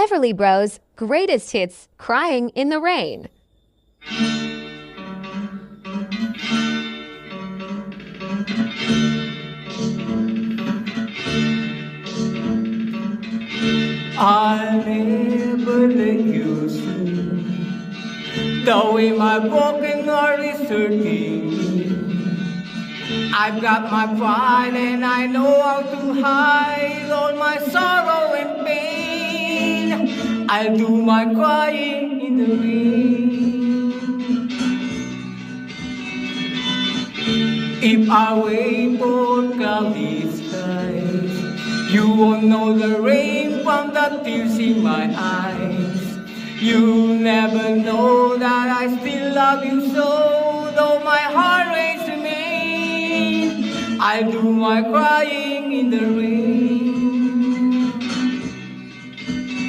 Everly Bros' greatest hits, Crying in the Rain. I'll never let you see the way my broken heart is hurting me. I've got my pride and I know how to hide all my sorrow and pain. I'll do my crying in the rain. If I wait for cloudy skies, you won't know the rain from the tears in my eyes. You'll never know that I still love you so, though my heart races to me. I'll do my crying in the rain.